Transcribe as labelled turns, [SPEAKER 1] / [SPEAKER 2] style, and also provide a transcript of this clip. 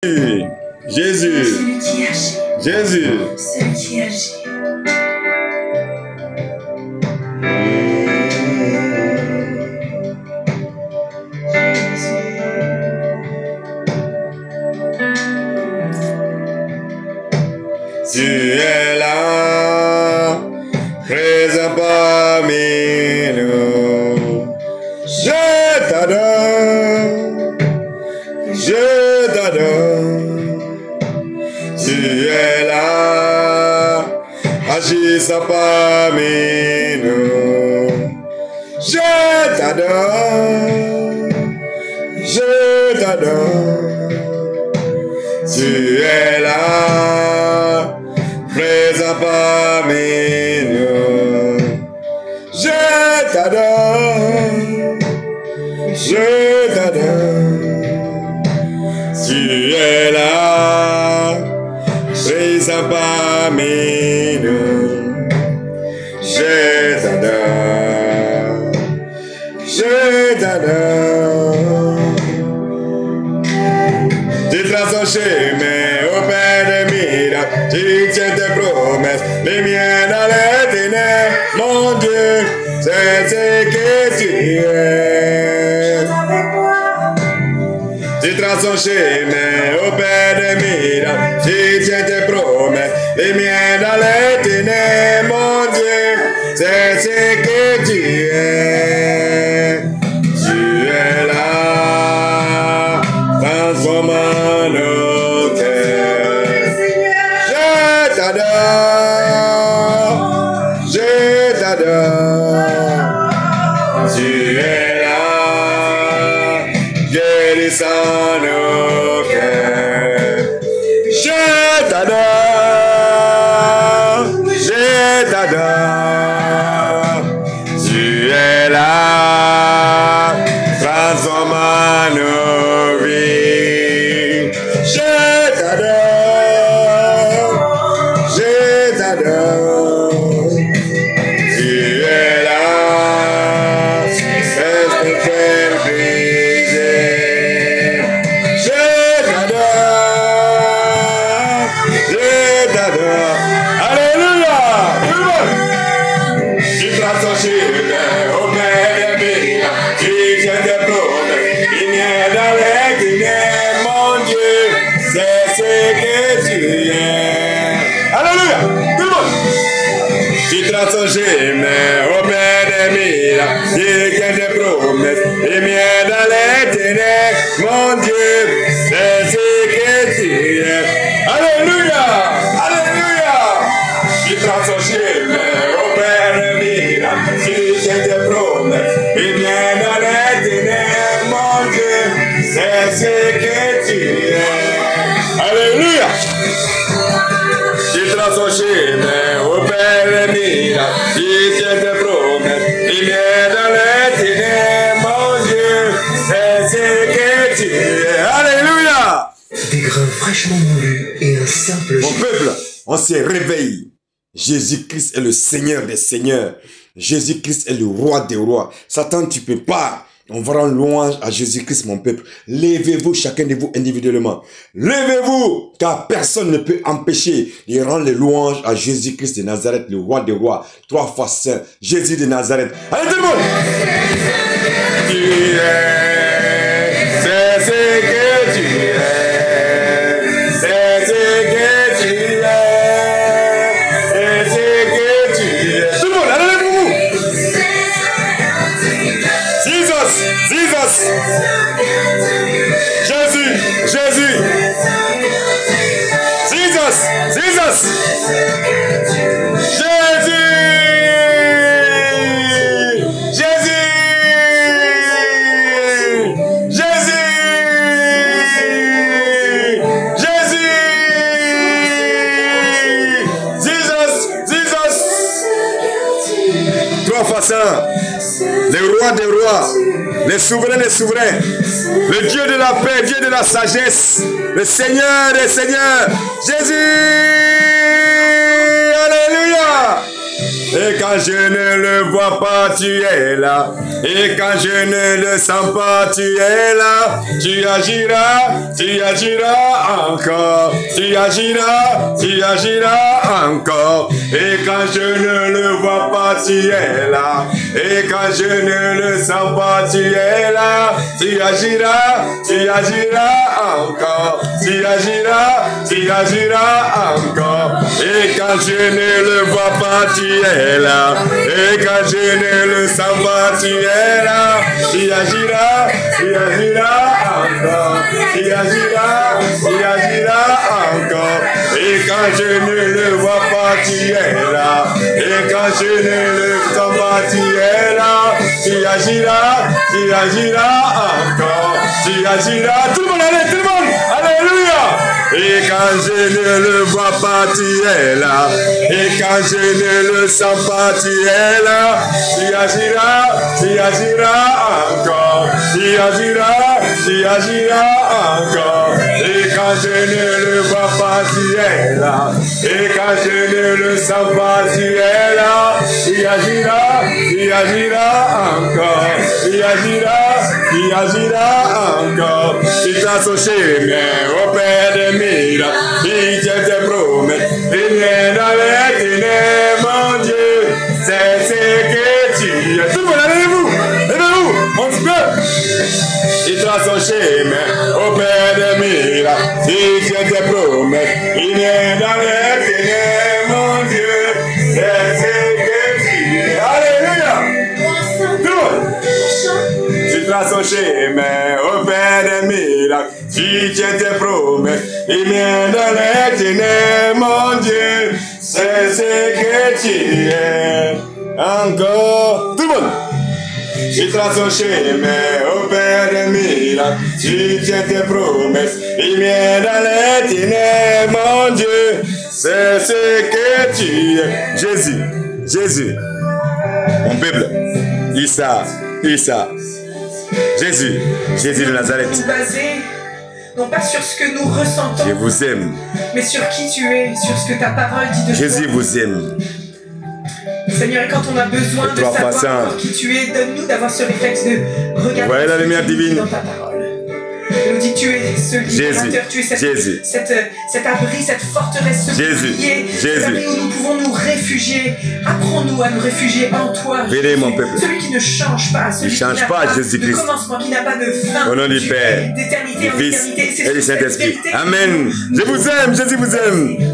[SPEAKER 1] Jésus.
[SPEAKER 2] Celui qui agit.
[SPEAKER 1] Jésus.
[SPEAKER 2] Celui qui agit.
[SPEAKER 1] Tu es là, présent parmi nous. Je t'adore, je t'adore. Tu es là, agissant parmi nous. Je t'adore, je t'adore. Tu es là, présent parmi nous. Je t'adore, je t'adore. Tu es là, présent parmi nous. Je t'adore, je t'adore. Tu traces ton chemin au Père des miracles, tu tiens tes promesses, les miennes dans les ténèbres, mon Dieu, c'est ce que tu es. Tu traces ton chemin au Père des miracles, tu tiens tes promesses, les miennes dans les ténèbres, mon Dieu, c'est ce que tu es. Tu es là, transformant nos cœurs. Je t'adore, je t'adore. Tu es là, guérissant nos cœurs. Je t'adore, je t'adore. Tu es là, transformant nos vies. Je t'adore, je t'adore. Tu es là, esprit brisé. Je t'adore, je t'adore. Alléluia. Tu traces ton chemin au Père des miracles, tu tiens tes promesses, il n'y a dans les ténèbres, mon Dieu, c'est ce que tu es. Alléluia, tout le monde. Tu traces ton chemin au Père des miracles, tu tiens tes promesses, il n'y a dans les ténèbres, mon Dieu, c'est ce que tu es. Alléluia, alléluia. Tu traces ton chemin au Père des miracles, tu tiens tes promesses, il n'y a dans les ténèbres, mon Dieu, c'est ce que tu es. Alléluia. Tu traces ton chemin au Père des miracles, tu tiens tes promesses, il n'y a dans les ténèbres, mon Dieu, c'est ce que tu es. Alléluia.
[SPEAKER 3] Des grains fraîchement moulus et un simple...
[SPEAKER 1] Mon peuple, on s'est réveillé. Jésus-Christ est le Seigneur des Seigneurs. Jésus-Christ est le Roi des Rois. Satan, tu peux pas. On va rendre louange à Jésus-Christ, mon peuple. Levez-vous, chacun de vous individuellement. Levez-vous, car personne ne peut empêcher de rendre les louanges à Jésus-Christ de Nazareth, le Roi des Rois, 3 fois saint, Jésus de Nazareth. Allez tout le monde! Tu es, c'est ce que tu es, c'est ce que tu es, c'est ce que tu es. Tout le monde, allez levez-vous! Jesus, Jesus, Jésus, Jésus, Jesus, Jesus, Jésus, Jésus, Jésus, Jésus, Jesus, Jesus, 3 fois saint, le Roi des rois, le souverain des souverains, le Dieu de la paix, Dieu de la sagesse, le Seigneur des seigneurs, Jésus, alléluia. Et quand je ne le vois pas, tu es là. Et quand je ne le sens pas, tu es là. Tu agiras encore. Tu agiras encore. Et quand je ne le vois pas, tu es là. Et quand je ne le sens pas, tu es là. Tu agiras encore. Tu agiras encore. Et quand je ne le vois pas, tu es là. Et quand je ne le sens pas, tu es là. Tu agiras encore. Tu agiras encore. Et quand je ne le vois pas, tu es là. Et quand je ne le sens pas, tu es là. Tu agiras encore. Tu agiras. Tout le monde, allez, tout le monde. Alléluia. Et quand je ne le vois pas, tu es là. Et quand je ne le sens pas, tu es là. Tu agiras encore. Tu agiras encore. Et quand je ne le vois pas, tu es là. Et quand je ne le sens pas, tu es là. Tu agiras encore. Tu agiras encore. Tu traces au chemin au Père des miracles. Il te promet. Il vient dans les ténèbres, mon Dieu. C'est ce que tu es. Tout le monde, levez-vous. Levez-vous. On se peut. Il trace au chemin au Père des miracles. Il te promet. Il vient dans les ténèbres, mon Dieu. C'est ce que tu es. Alléluia. Tout le monde. Tu traces au chemin au Père des miracles. Si Dieu te promet, il vient dans les ténèbres, mon Dieu. C'est ce que tu es. Encore. Tout le monde. Tu traces au chemin au Père des miracles. Si Dieu te promet, il vient dans les ténèbres, mon Dieu. C'est ce que tu es. Jésus. Mon peuple. Issa. Jésus de Nazareth.
[SPEAKER 2] Nous baser, non pas sur ce que nous ressentons,
[SPEAKER 1] Je vous aime.
[SPEAKER 2] mais sur qui tu es, sur ce que ta parole dit de
[SPEAKER 1] Jésus
[SPEAKER 2] toi.
[SPEAKER 1] vous aime.
[SPEAKER 2] Seigneur, et quand on a besoin de savoir encore qui tu es, donne-nous d'avoir ce réflexe de regarder
[SPEAKER 1] Voyez la lumière
[SPEAKER 2] ce que tu dis
[SPEAKER 1] divine.
[SPEAKER 2] dans ta parole. Tu nous dis que tu es ce libérateur, tu es cet abri, cette forteresse, ce bouclier, cet abri où nous pouvons nous réfugier. Apprends-nous à nous réfugier en toi.
[SPEAKER 1] Venez, mon peuple.
[SPEAKER 2] Celui qui ne change pas, celui qui n'a pas de commencement, qui n'a pas de fin.
[SPEAKER 1] Au nom du Père,
[SPEAKER 2] d'éternité
[SPEAKER 1] du
[SPEAKER 2] en
[SPEAKER 1] Fils
[SPEAKER 2] éternité.
[SPEAKER 1] et du Saint-Esprit. Amen. Je vous aime, Jésus vous aime.